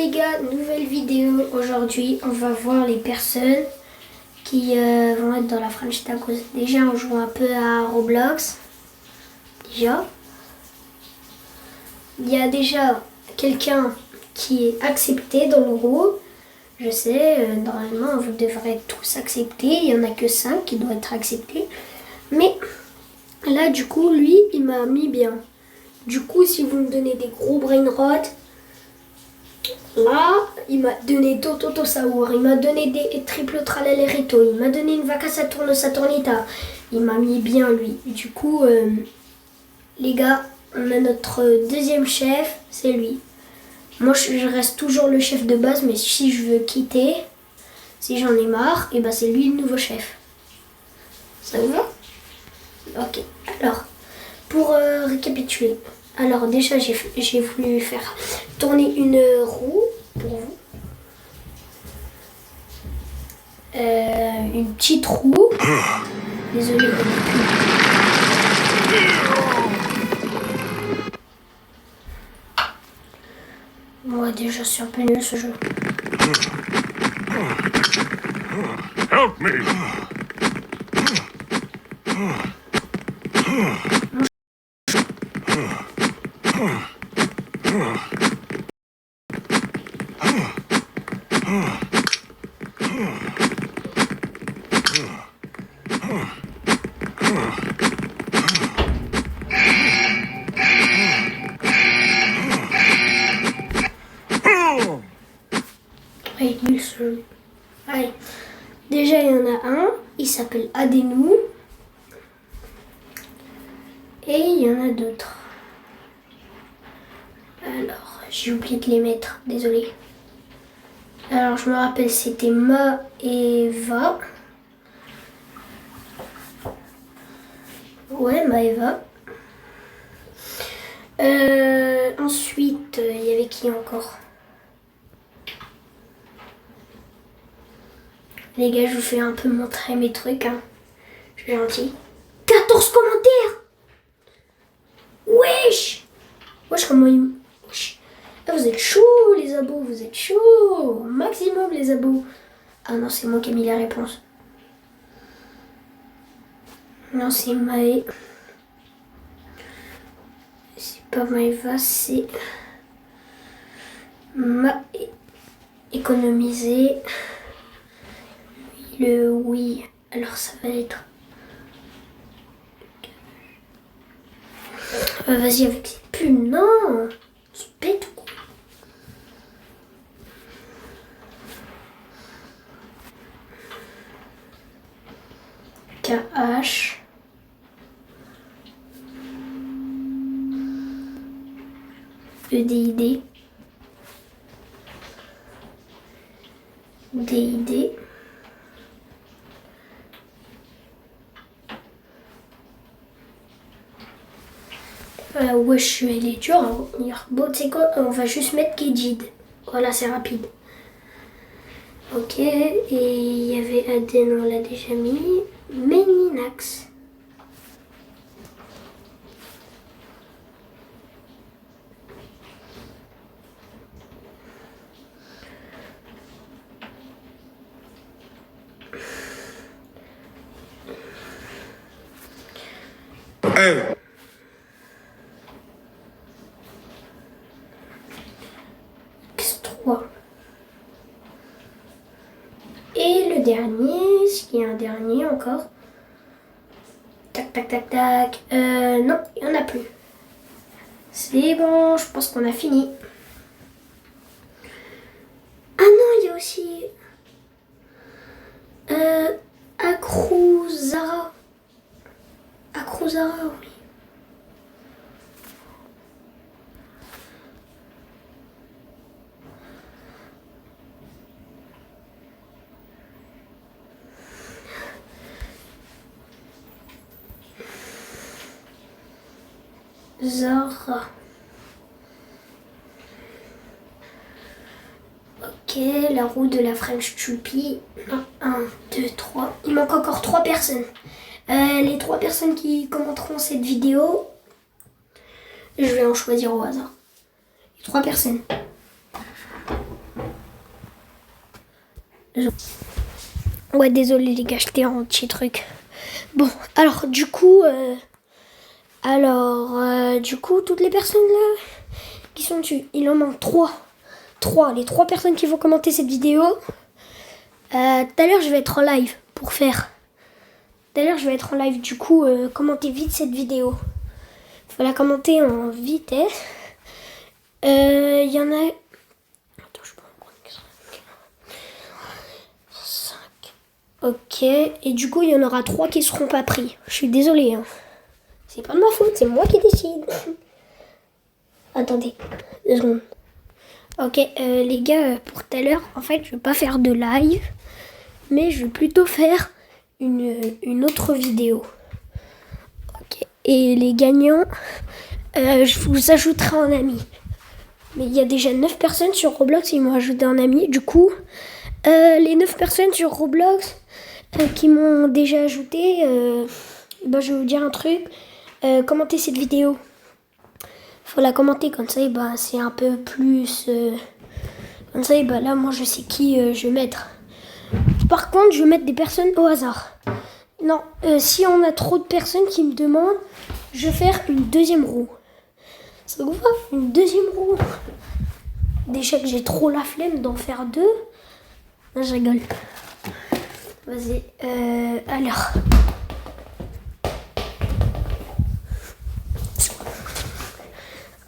les gars, nouvelle vidéo. Aujourd'hui, on va voir les personnes qui vont être dans la French Tacos. Déjà, on joue un peu à Roblox. Déjà. Il y a déjà quelqu'un qui est accepté dans le groupe. Je sais, normalement, vous devrez tous accepter. Il n'y en a que 5 qui doivent être acceptés. Mais là, du coup, lui, il m'a mis bien. Du coup, si vous me donnez des gros brain rot, là, il m'a donné Toto Saour, il m'a donné des triple tralalerito, il m'a donné une vaca Saturno Saturnita. Il m'a mis bien, lui. Du coup, les gars, on a notre deuxième chef, c'est lui. Moi, je reste toujours le chef de base, mais si je veux quitter, si j'en ai marre, et ben c'est lui le nouveau chef. Ça vous va? Ok. Alors, pour récapituler. Alors déjà, j'ai voulu faire tourner une roue pour vous. Une petite roue. Désolé. Moi déjà, c'est un peu nul ce jeu. Help me! Ouais, nul ce jeu. Allez. Déjà, il y en a un. Il s'appelle Adenou. Et il y en a d'autres. Alors, j'ai oublié de les mettre. Désolé. Alors, je me rappelle, c'était Ma et Va. Ouais, Maëva. Ensuite, il y avait qui encore? Les gars, je vous fais un peu montrer mes trucs. Hein. Je suis gentil. 14 commentaires! Wesh! Wesh, comment il... Wesh. Ah, vous êtes chaud, les abos, vous êtes chaud! Maximum, les abos. Ah non, c'est moi qui ai mis la réponse. Non, c'est Maë. C'est pas Maëva, c'est... Économiser. Le oui. Alors, ça va être... vas-y, avec ces pubs, non! C'est bête ou quoi? KH. EDID. DID. Wesh, il est dur à retenir. Bon, tu sais quoi, on va juste mettre Kejid. Voilà, c'est rapide. Ok, et il y avait Aden, on l'a déjà mis. Meninax. Hey! X3. Et le dernier, est-ce qu'il y a un dernier encore? Tac, tac, tac, tac. Non, il n'y en a plus. C'est bon, je pense qu'on a fini. Ah non, il y a aussi... Akruzara. Akruzara, oui. Zara. Ok, la roue de la French Tupi. 1, 2, 3. Il manque encore 3 personnes. Les 3 personnes qui commenteront cette vidéo, je vais en choisir au hasard. 3 personnes. Ouais, désolé les gars, j'étais en petit truc. Bon, alors du coup, toutes les personnes là qui sont dessus, il en manque 3. Les 3 personnes qui vont commenter cette vidéo. Tout à l'heure, je vais être en live pour faire. Tout à l'heure, je vais être en live, du coup, commentez vite cette vidéo. Faut la commenter en vitesse. Il y en a... Attends, je peux en prendre 5. Ok, et du coup, il y en aura 3 qui seront pas pris. Je suis désolée, hein. C'est pas de ma faute, c'est moi qui décide. Attendez, 2 secondes. Ok, les gars, pour tout à l'heure, en fait, je vais pas faire de live, mais je vais plutôt faire une autre vidéo. Ok, et les gagnants, je vous ajouterai en ami. Mais il y a déjà 9 personnes sur Roblox qui m'ont ajouté en ami. Du coup, les 9 personnes sur Roblox qui m'ont déjà ajouté, je vais vous dire un truc. Commentez cette vidéo. Faut la commenter comme ça, c'est un peu plus... comme ça, là, moi, je sais qui je vais mettre. Par contre, je vais mettre des personnes au hasard. Non, si on a trop de personnes qui me demandent, je vais faire une deuxième roue. Ça vous va? Une deuxième roue. Déjà que j'ai trop la flemme d'en faire 2. Non, je rigole. Vas-y, alors...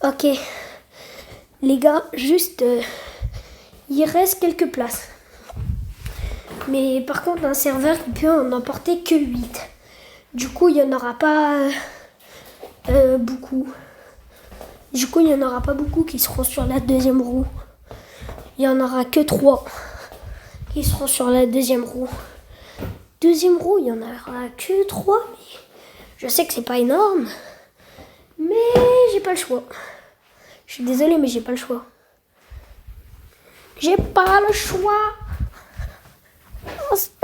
Ok, les gars, juste, il reste quelques places. Mais par contre, un serveur, il peut en emporter que 8. Du coup, il n'y en aura pas beaucoup. Du coup, il n'y en aura pas beaucoup qui seront sur la deuxième roue. Il n'y en aura que 3 qui seront sur la deuxième roue. Deuxième roue, il n'y en aura que 3. Mais je sais que c'est pas énorme. Mais j'ai pas le choix. Je suis désolée, mais j'ai pas le choix. J'ai pas le choix. Oh, stop.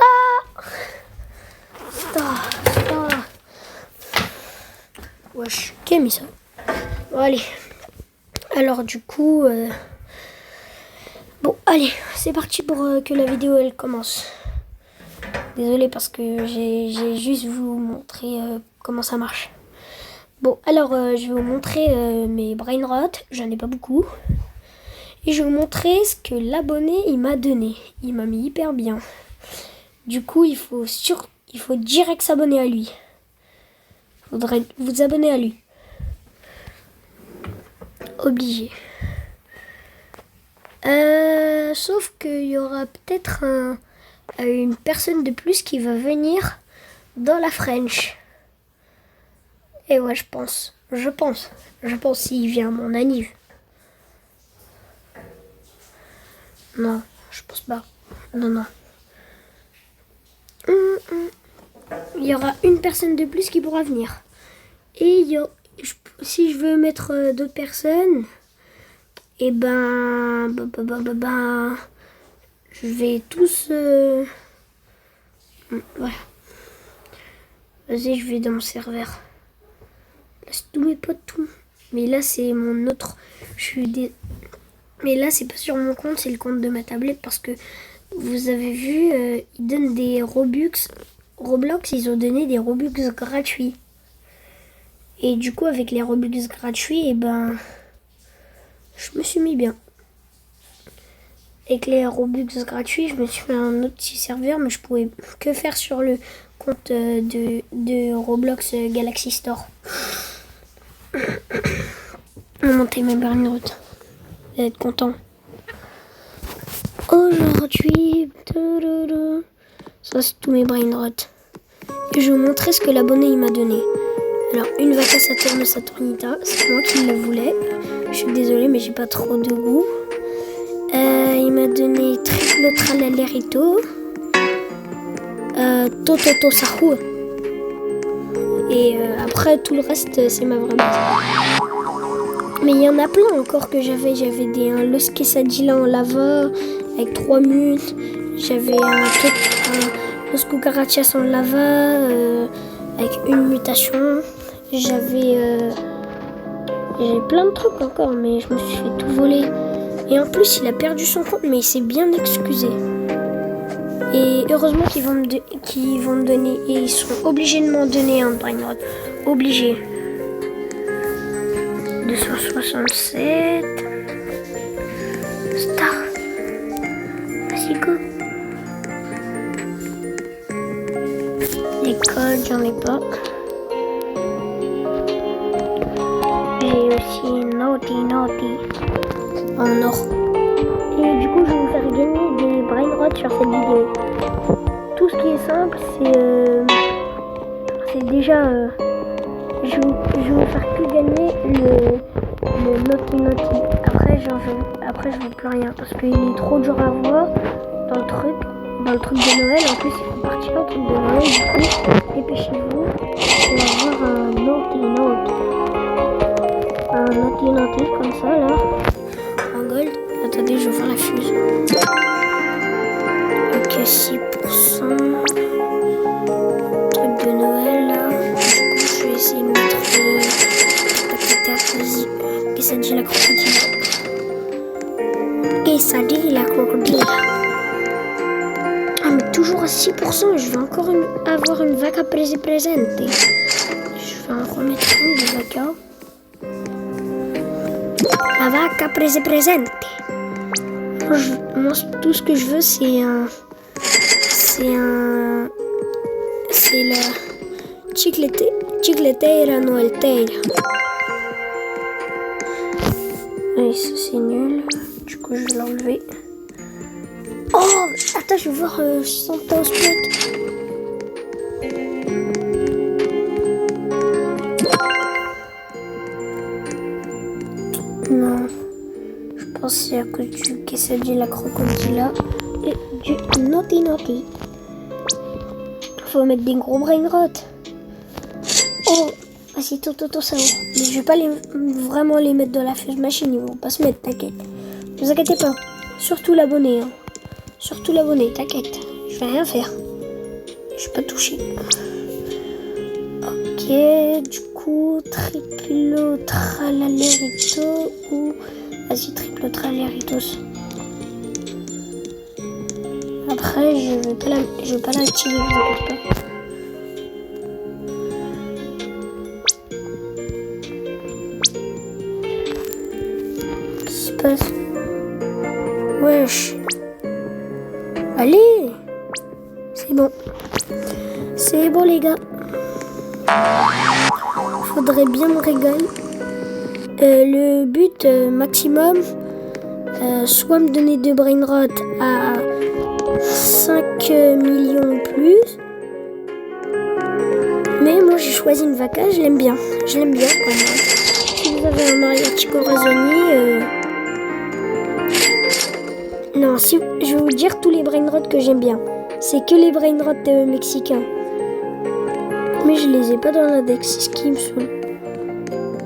Wesh, qui a mis ça? Bon, allez. Alors, du coup... Bon, allez, c'est parti pour que la vidéo, elle commence. Désolée parce que j'ai juste vous montrer comment ça marche. Bon, alors, je vais vous montrer mes brain rot. J'en ai pas beaucoup. Et je vais vous montrer ce que l'abonné, il m'a donné. Il m'a mis hyper bien. Du coup, il faut direct s'abonner à lui. Faudrait vous abonner à lui. Obligé. Sauf qu'il y aura peut-être une personne de plus qui va venir dans la French. Et ouais, je pense s'il vient à mon anniv. Non, je pense pas. Non. Il y aura une personne de plus qui pourra venir. Et si je veux mettre d'autres personnes, et je vais tous... Voilà. Vas-y, je vais dans mon serveur. Là, c'est tous mes potes, tout. Mais là, c'est mon autre... Mais là, c'est pas sur mon compte, c'est le compte de ma tablette parce que vous avez vu, ils donnent des Robux. Roblox, ils ont donné des Robux gratuits. Et du coup, avec les Robux gratuits, je me suis mis bien. Avec les Robux gratuits, je me suis fait un autre petit serveur, mais je pouvais que faire sur le compte de Roblox Galaxy Store. Monter mes brain rot. Vous allez être content. Aujourd'hui, ça c'est tous mes brain rot. Et je vais vous montrer ce que l'abonné il m'a donné. Alors, une vaca Saturnita, c'est moi qui le voulais. Je suis désolée, mais j'ai pas trop de goût. Il m'a donné triple tralalerito. Tototo Sahu. Et après, tout le reste, c'est ma vraie base. Mais il y en a plein encore que j'avais. J'avais un Los Quesadillas en lava avec 3 mutes. J'avais un Los Cucarachas en lava avec une mutation. J'avais plein de trucs encore, mais je me suis fait tout voler. Et en plus, il a perdu son compte, mais il s'est bien excusé. Et heureusement qu'ils vont me donner, et ils sont obligés de m'en donner un brainrot. Obligés. 267. Star. Vas-y, go. Les codes, j'en ai pas. J'ai aussi Naughty en or. Et du coup, je vais vous faire gagner des brainrots sur cette vidéo. Tout ce qui est simple, c'est déjà... je vais vous faire que gagner le Naughty. Après, je veux plus rien parce qu'il est trop dur à voir dans le truc de Noël. En plus, il faut partir un truc de Noël. Du coup, dépêchez-vous. On va avoir un Naughty comme ça là. En gold. Attendez, je vais voir la fuse. Ok, 6%. Truc de Noël là. Du coup, je vais essayer de mettre quesadilla la crocodile. Quesadilla la crocodile. Ah, mais toujours à 6%. Je vais encore avoir une vaca presente. Je vais en remettre une de vaca. La vaca presente. Moi, tout ce que je veux, c'est la chicletera noelteira. Oui, ça c'est nul. Du coup, je vais l'enlever. Oh, attends, je vais voir Santa au spot. Non. Je pense que c'est à cause du quesadilla la crocodile et du Naughty. Faut mettre des gros brainrots. Oh, vas-y, Toto, ça va. Mais je vais pas vraiment les mettre dans la fuse machine, ils vont pas se mettre, t'inquiète. Ne vous inquiétez pas. Surtout l'abonné, hein. Surtout l'abonné, t'inquiète. Je vais rien faire. Je vais pas toucher. Ok, du coup, triplo tralalérito ou... Vas-y, triplo tralaléritos. Après, je vais pas l'activer, vous inquiétez pas. Qu'est-ce qui se passe? Wesh. Allez. C'est bon les gars. Faudrait bien me régaler. Le but maximum, soit me donner 2 brainrots à 5 millions ou plus. Mais moi j'ai choisi une vaca, je l'aime bien. Si vous avez un mariachi Corazoni, non, si je vais vous dire tous les brainrots que j'aime bien. C'est que les brainrots mexicains. Mais je les ai pas dans l'index, c'est ce qui me saoule.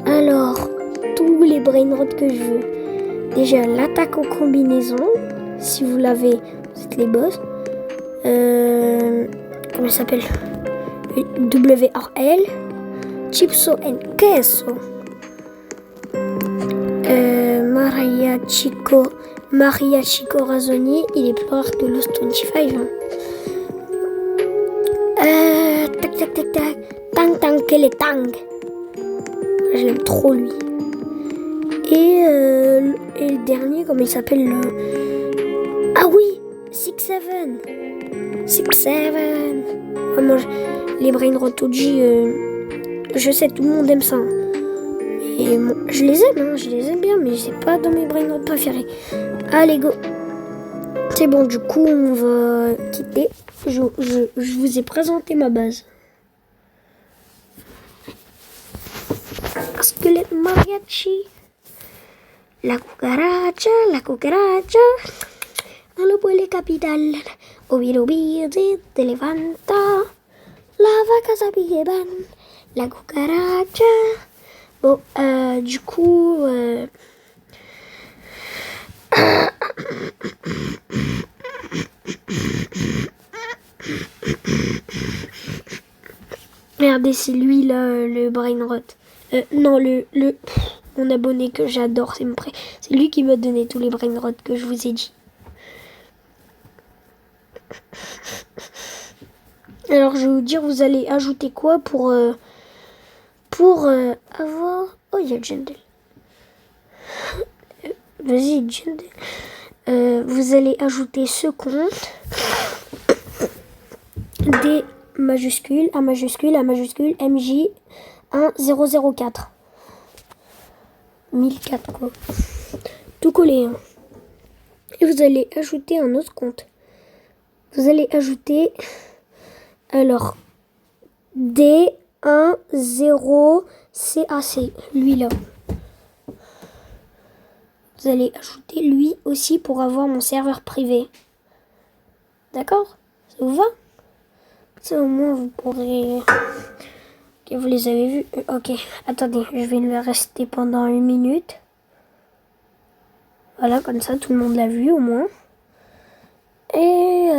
Alors, tous les brainrots que je veux. Déjà, l'attaque aux combinaisons. Si vous l'avez, vous êtes les boss. Comment il s'appelle? WRL. Chipso and queso. Mariachi Corazoni. Il est plus rare que Los 25. Hein. Tac. Tang que les tang. Je l'aime trop lui. Et le dernier, comment il s'appelle Ah oui, 6-7. Vraiment, les brainrots OG, je sais, tout le monde aime ça. Et moi, je les aime bien, mais c'est pas dans mes brainrots préférés. Allez, go. C'est bon, du coup, on va quitter. Je vous ai présenté ma base. Squelette mariachi. La cucaracha. A lo pueblo capital. Obi te levanta. La vaca s'habille ban. La cucaracha. Bon, du coup... Regardez, c'est lui là, le brainrot. Non, mon abonné que j'adore, c'est lui qui m'a donné tous les brainrots que je vous ai dit. Alors, je vais vous dire, vous allez ajouter quoi pour avoir... Oh, il y a Jendel. Vas-y, Jendel. Vous allez ajouter ce compte. D majuscule, A majuscule, A majuscule, MJ 1004. 1004 quoi. Tout collé. Hein. Et vous allez ajouter un autre compte. Vous allez ajouter alors D10CAC, lui là. Vous allez ajouter lui aussi pour avoir mon serveur privé. D'accord? Ça vous va? Ça au moins vous pourrez... Ok, vous les avez vus? Ok, attendez, je vais le rester pendant 1 minute. Voilà, comme ça tout le monde l'a vu au moins. Et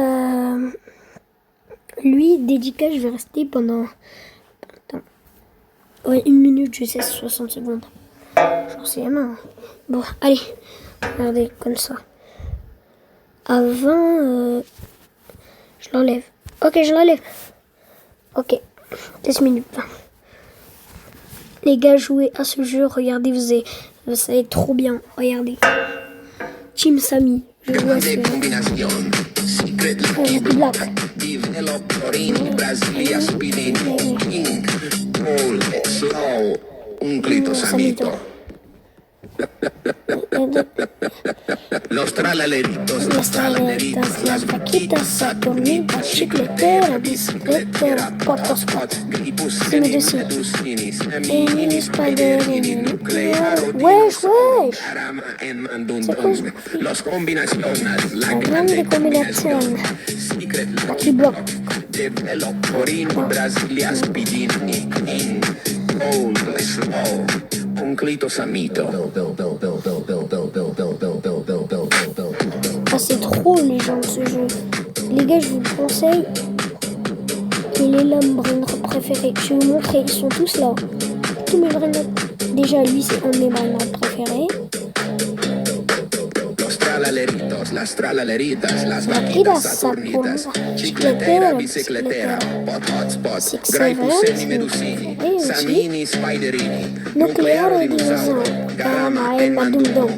lui, dédicace, je vais rester pendant... Attends. Ouais, 1 minute, je sais, 60 secondes. J'en sais rien. Bon, allez, regardez, comme ça. Avant, je l'enlève. Ok, je l'enlève. Ok, 10 minutes. Les gars, jouez à ce jeu, regardez, vous allez trop bien. Regardez. Team Sami, je joue à ce jeu. Los tralaleritos, las vaquitas saturnitas, chicletera, bicicletera, potoscot, gripus, semimedusinis, seminis, spiderini, nuclear, Wesh, arama en mandundum, los combinaciones, la grande combinación, secret, Lucky Block, developorin, brasilia, spidini, king, gold, slow, un clitosamito. Ah, c'est trop les gens ce jeu. Les gars, je vous conseille. Quel est l'homme brainer préféré? Je vais vous montrer, ils sont tous là. Tous mes brainers. Déjà, lui, c'est un de mes brainers préférés. Las tralaleritas, las vaquitas saturnitas, chicletera, bicicletera, hotspot, gripus, semimedusinis, samini, spiderini, nuclear, dinosaur, gamma, en mandundum.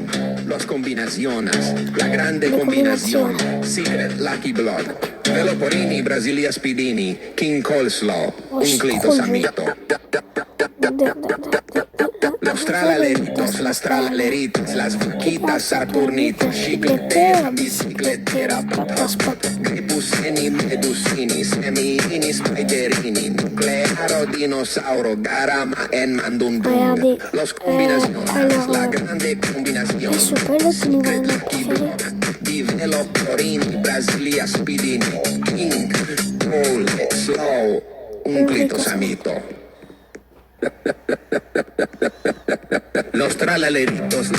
Los combinaciones, la grande combinación, secret, lucky blood, veloporini, brasilia, spidini, king coleslaw, un clitosamito. Los tralaleritos, las tralaleritas, las vaquitas saturnitas, chicletera, bicicletera, potoscot, gripus, semimedusinis, semiini, spiderini, nuclearo, dinosauro, garama, en mandundum. Los combinaciones, la grande combinación, secret, developorini, brasilia, spidini, king, cool, slow, un clitosamito. Los tralaleritos,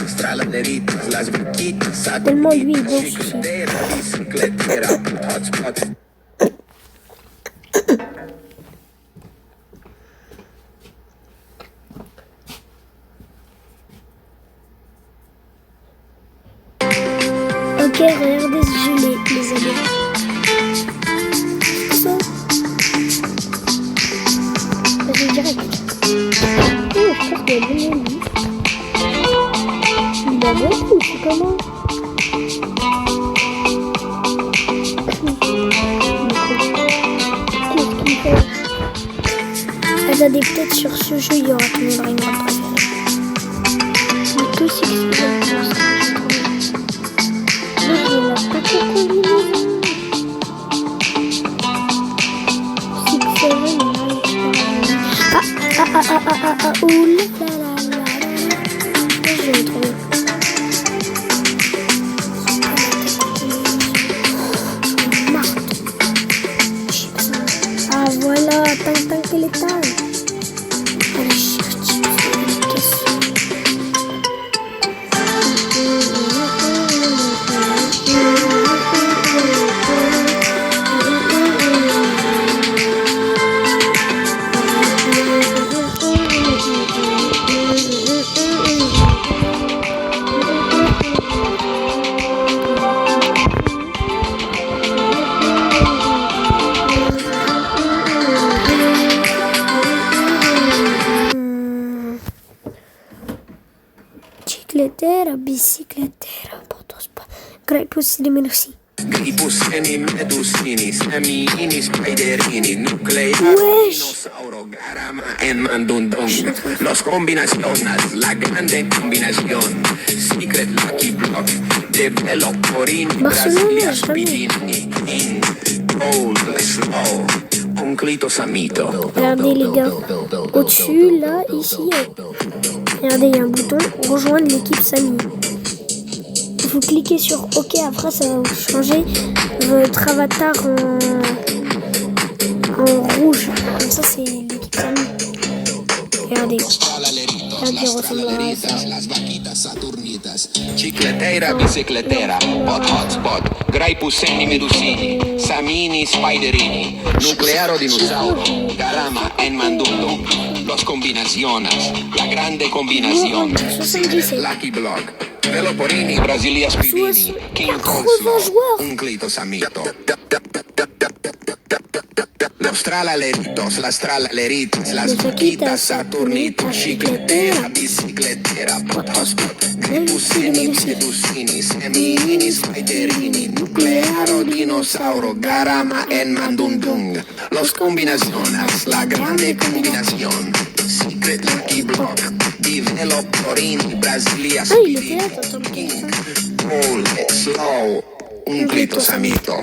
las vaquitas, saturnitas, chicletera, bicicletera, hotspot. Ok, regardez ce jeu, les amis. Ça. Vas-y, direct. Oh, je crois qu'il y a bon lui. Il a beaucoup, c'est comment? Qu'est-ce qu'il fait? Regardez, peut-être sur ce jeu, il y aura tous mes brainers préférés. Mais tout c'est que c'est pour ça. Ah voilà, tant qu'elle est tard. Allez chercher. bicicletera, potospa. Grapus di merci. Gripuseni, medusini, semiini, spiderini, nuclei, dinosauro, garama, en mandundong. Los combinaciones, la grande combinación. Secret Lucky Block, developorini, Brasilia, spidini, old, slow, conclito samito. Regardez les gars, au-dessus, là, ici, regardez, il y a un bouton, rejoindre l'équipe Samy. Vous cliquez sur OK, après ça va vous changer votre avatar en rouge. Comme ça, c'est l'équipe Samy. Regardez. Regardez, il ressemble à ça. Las vaquitas saturnitas, cicletera, bicicletera, hot hotspot, graipuseni, medusini, samini, spiderini, nuclearo, dinosauro, garama, en mandundo, los combinaciones, la grande combinación, 77. Lucky Block, veloporini, Brasilia, spidini, King 80 Kong, joueurs. un clito samito. Los tralaleritos, las tralaleritas, las vaquitas saturnitas, chicletera, bicicletera, potospot, gripusini, medusini, semiini, spiderini, nuclearo, dinosauro, garama, en mandundung. Los combinaciones, la grande combinación. Secret Lucky Block, developorini, Brasilia, Ah, il était là, spidini, t'entends le king, son. cool, slow, un clito samito.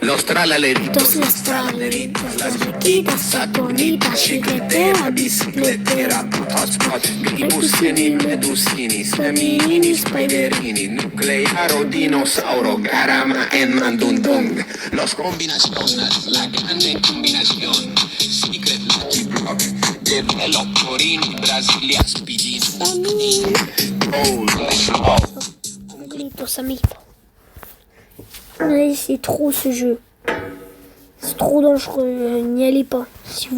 Los tralaleritos, las tralaleritas, las vaquitas saturnitas, chicletera, bicicletera, hotspot, gripusini, medusini, semiini, spiderini, nuclearo, dinosauro, garama, en mandundung. Los combinaciones, la grande combinación. Secret Lucky Block, developorini, Brasilia, spidini, old, slow. Conclito Samy. Ouais, c'est trop ce jeu. C'est trop dangereux. N'y allez pas. Si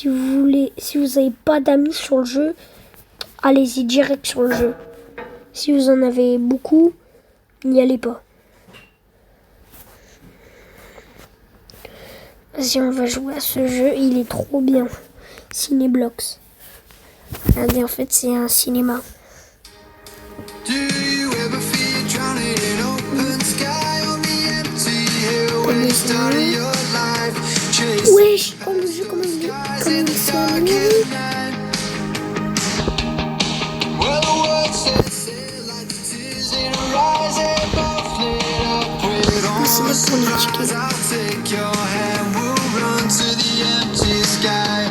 vous avez pas d'amis sur le jeu, allez-y direct sur le jeu. Si vous en avez beaucoup, n'y allez pas. Vas-y, on va jouer à ce jeu. Il est trop bien. Cinéblox. Regardez, en fait, c'est un cinéma. Do you ever feel drowning in open sky on the empty hill when you started your life? Chasing Wesh, comme le jeu, comment il est in the dark at night. Well, the words say like the tears in her eyes, they both lit up with all c'est the le stars. politique. I'll take your hand, we'll run to the empty sky.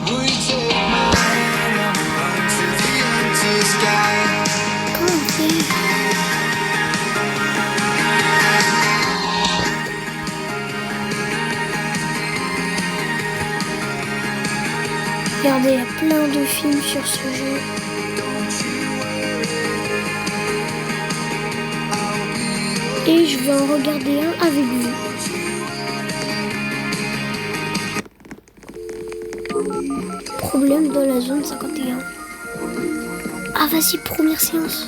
Will you take my hand and we'll run to the empty sky? Comment on fait? Regardez, il y a plein de films sur ce jeu. Et je vais en regarder un avec vous. Problème dans la zone 51. Ah vas-y, première séance.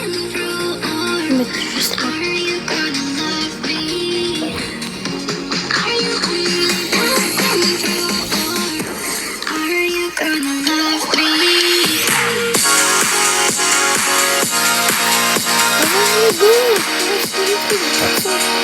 Je vais mettre juste là. Ah, vas-y, go! Reste les trucs, personne.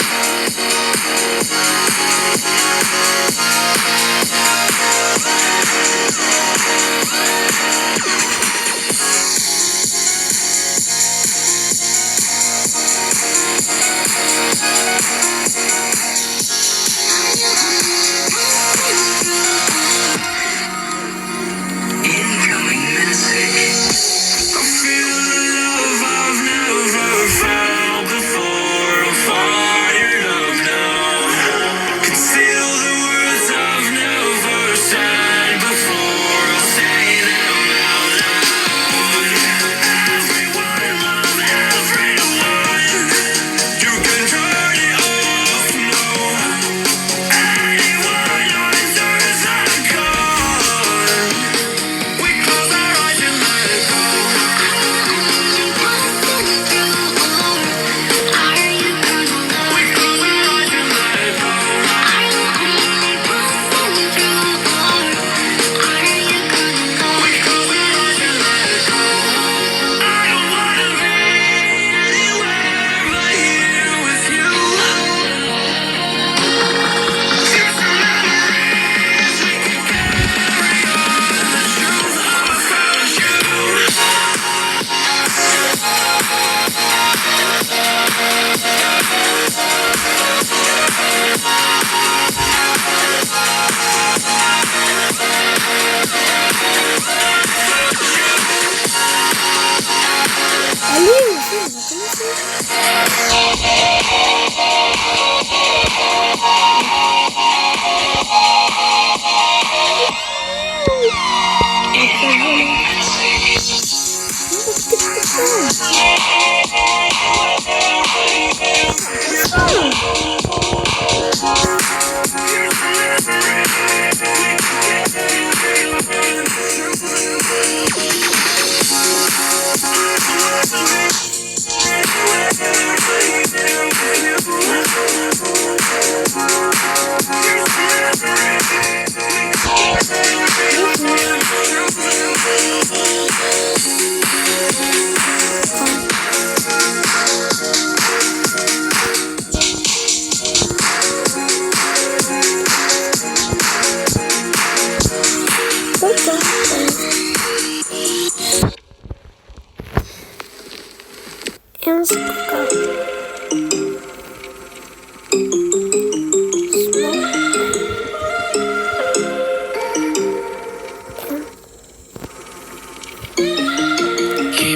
Keep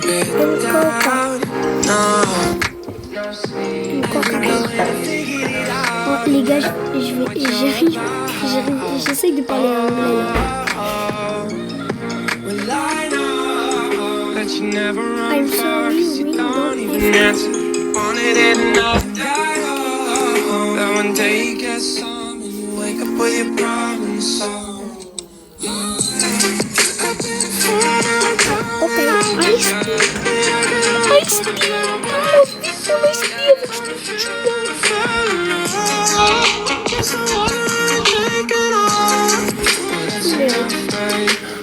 it down. No. Oh, les gars, j'essaye de parler anglais là. I'm sorry, we don't Want it enough. That one day you get some and you wake up with your problems solved. Okay,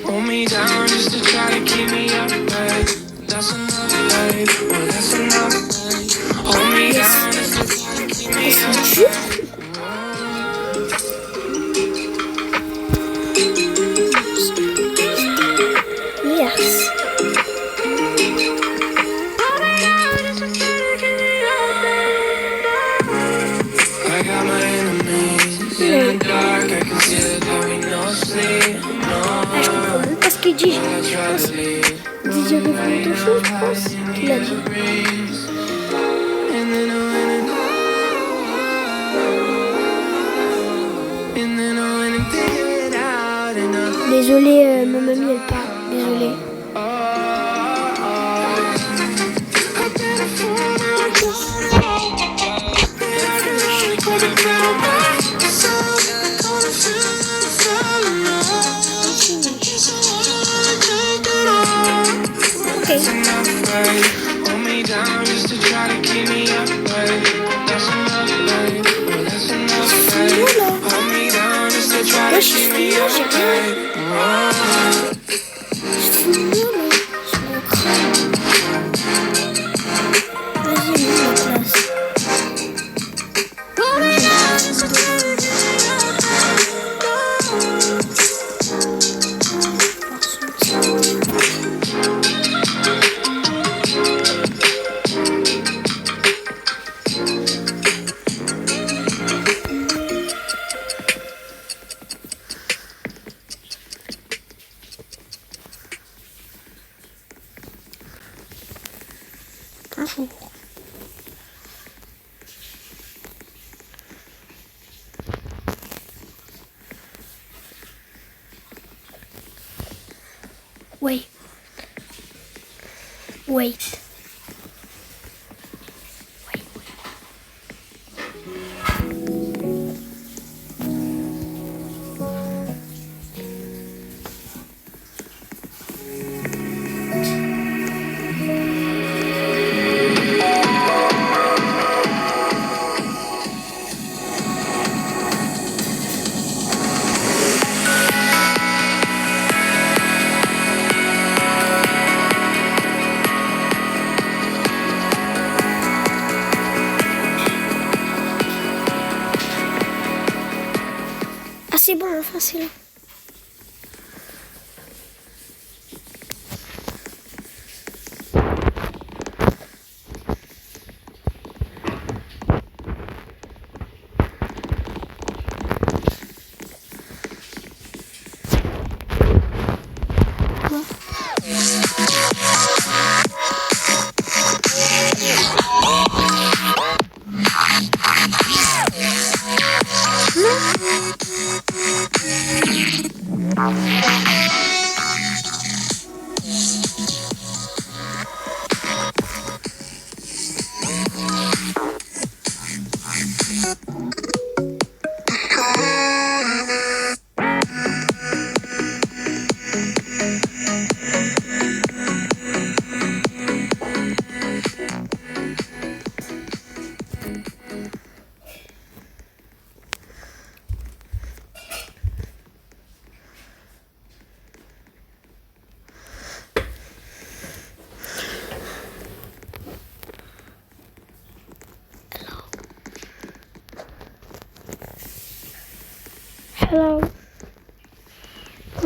Hold me down just to try to keep me up, babe. That's enough, babe. Well, that's enough, babe. Hold me down just to try to keep me up, babe. yes. I got my enemies in the dark. I can see that there ain't no sleep. Ah, je comprends même pas ce qu'il dit. I try to leave. DJ Revolution, je pense qu'il a dit. And then I went and figured out enough. Désolée, ma mamie elle parle. Désolée. Okay. Hold me down just to try to keep me up, babe. That's enough, babe. Well, that's enough, babe. Hold me down just to try to keep me up, babe. Bonjour. Wait. Wait. C'est bon, enfin c'est là.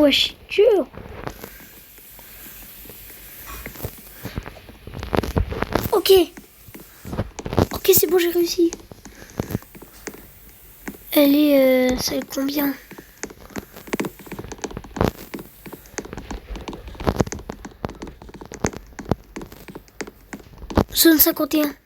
Ouais, c'est dur. Ok. Ok, c'est bon, j'ai réussi. Elle est... celle combien? Zone 51.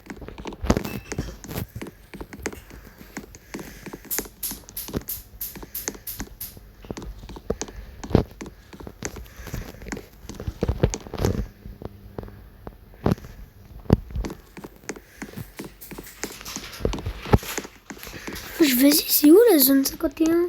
Vas-y, c'est où la zone 51?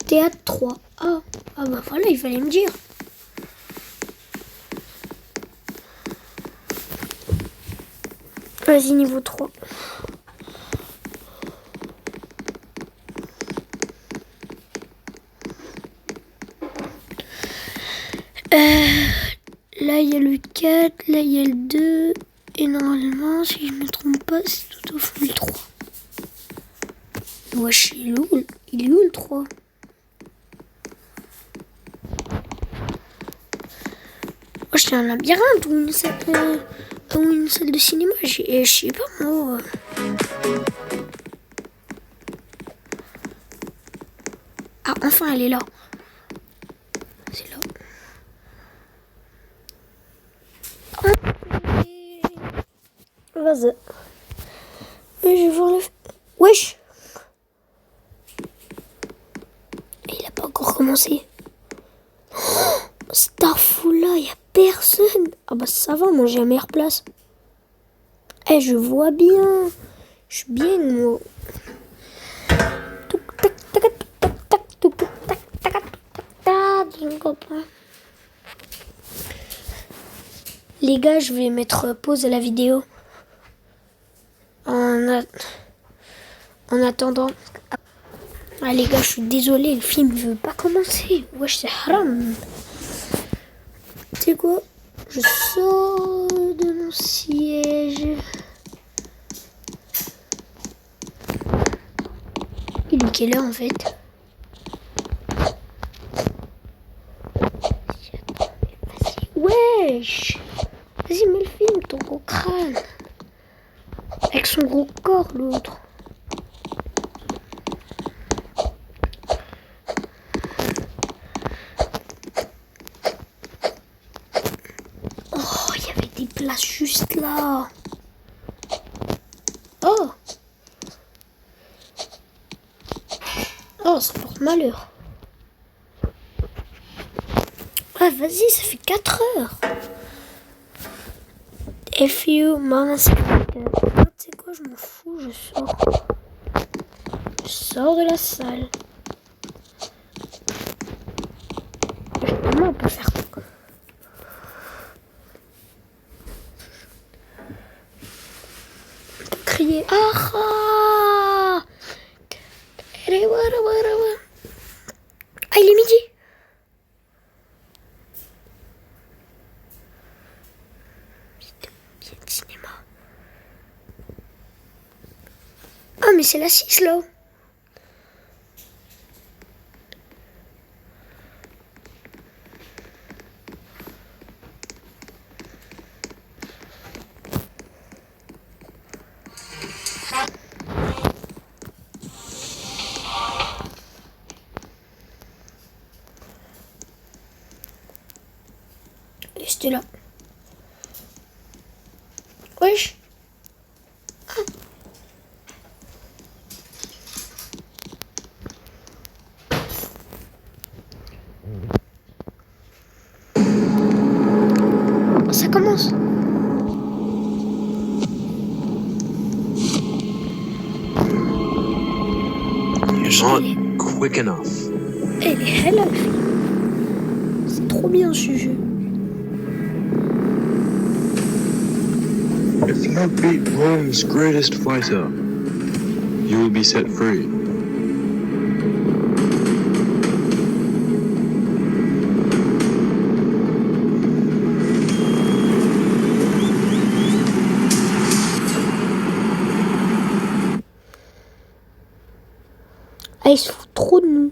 Théâtre 3. Ah bah voilà, il fallait me dire. Vas-y, niveau 3. Là, il y a le 4, là, il y a le 2. Et normalement, si je me trompe pas, c'est tout au fond le 3. Wesh, il est où le 3? Wesh, c'est un labyrinthe ou une salle de cinéma. Je sais pas, moi. Ah, enfin, elle est là. C'est là. Vas-y. Je vais voir le... Wesh! Et il a pas encore commencé. Oh, Starfall là, il y a personne. Ah bah ça va, moi j'ai la meilleure place. Eh, je vois bien. Je suis bien, moi. Les gars, je vais mettre pause à la vidéo. En attendant. Ah les gars, je suis désolée, le film ne veut pas commencer. Wesh, c'est haram. Tu sais quoi? Je sors de mon siège. Il est quelle heure en fait? Wesh! Vas-y, mets le film, ton gros crâne. Avec son gros corps, l'autre. Oh, il y avait des places juste là. Oh! Oh, ça porte malheur. Ah, vas-y, ça fait 4 heures. If you minus... Tu sais quoi, je m'en fous, je sors. Je sors de la salle. Comment on peut faire ça? On peut crier. Ah ah! Ah, il est midi. Cinéma. Ah, mais c'est la 6 là. Et c'était là. Wesh. Ah. Ça commence. You're not quick enough. Elle est hell up. C'est trop bien ce jeu. If you beat Rome's greatest fighter, you will be set free. Ah, ils se foutent trop de nous.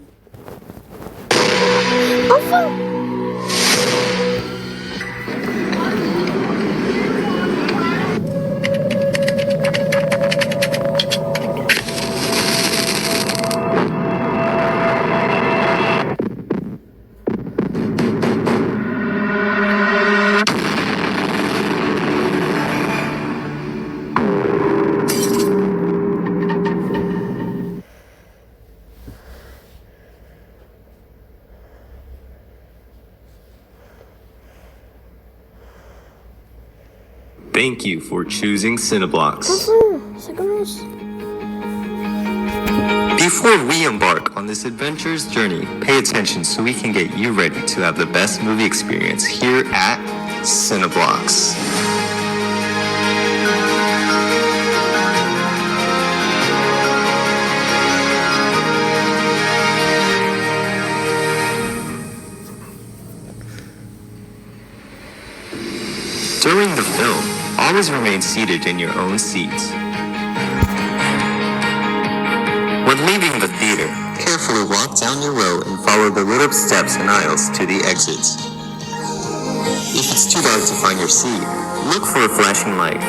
Enfin! Thank you for choosing Cineblocks. Enfin, ça commence. Before we embark on this adventurous journey, pay attention so we can get you ready to have the best movie experience here at Cineblocks. During the film, always remain seated in your own seats. When leaving the theater, carefully walk down your row and follow the lit up steps and aisles to the exits. If it's too dark to find your seat, look for a flashing light.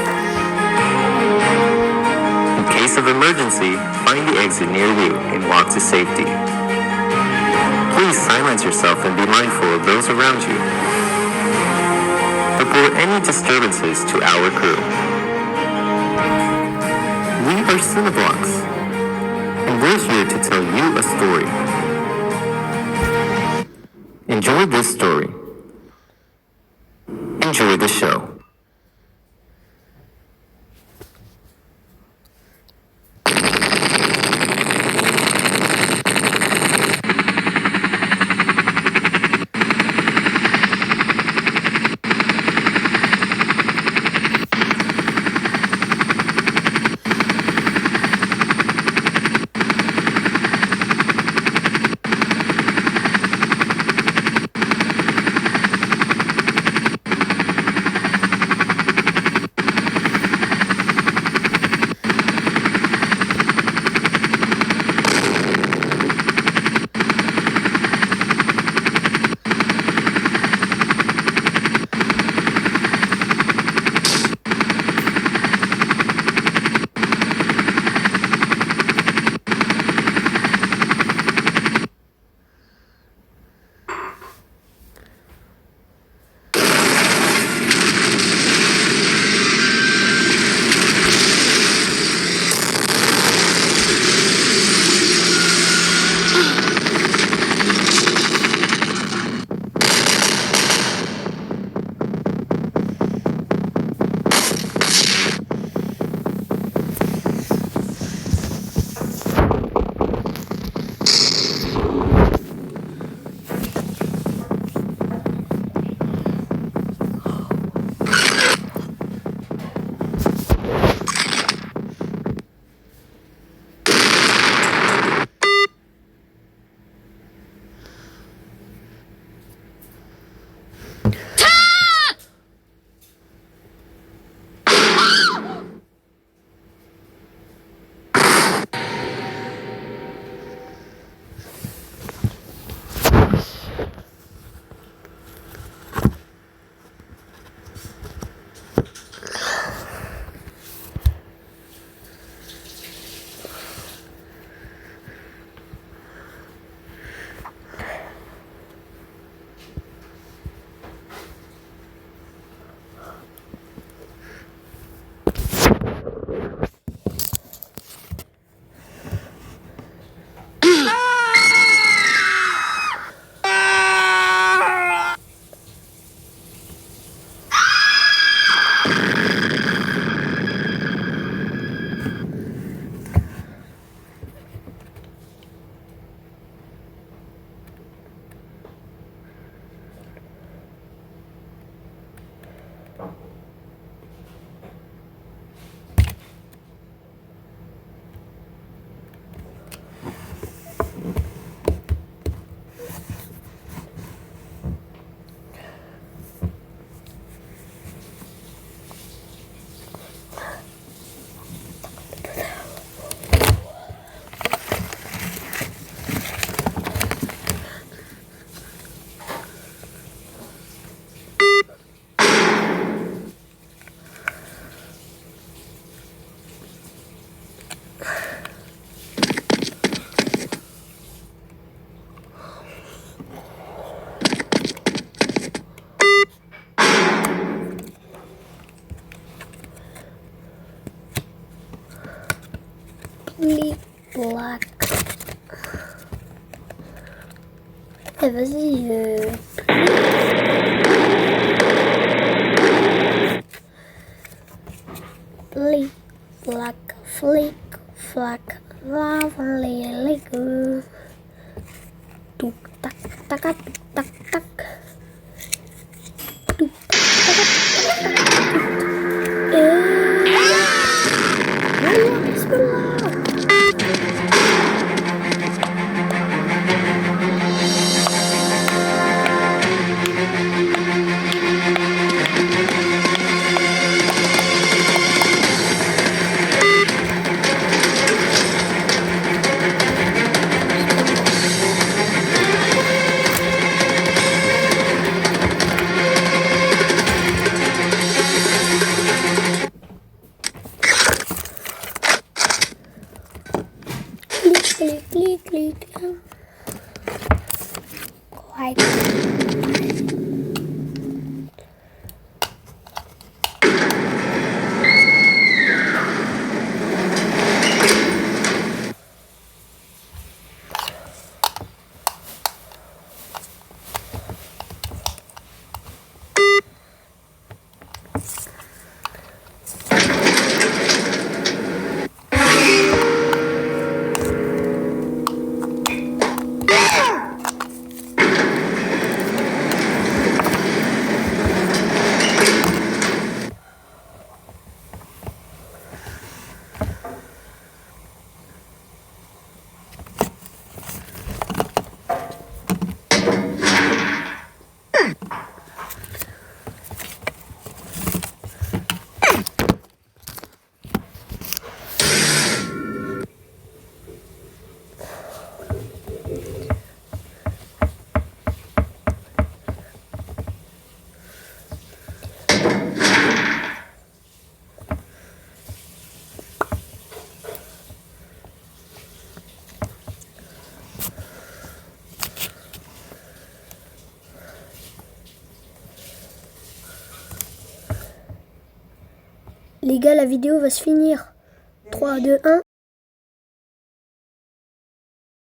In case of emergency, find the exit near you and walk to safety. Please silence yourself and be mindful of those around you. Report any disturbances to our crew. We are Cineblocks, and we're here to tell you a story. Enjoy this story. Enjoy the show. Flic, black. Eh, vas-y. Flic, black, flic, flac, lovely, like. Tuk, tak, tak, tak, tak, tak. Tuk, tak, tak, tak, tak. Bismillah. Klik, klik, klik, klik. Quiet. Les gars, la vidéo va se finir. 3, 2, 1.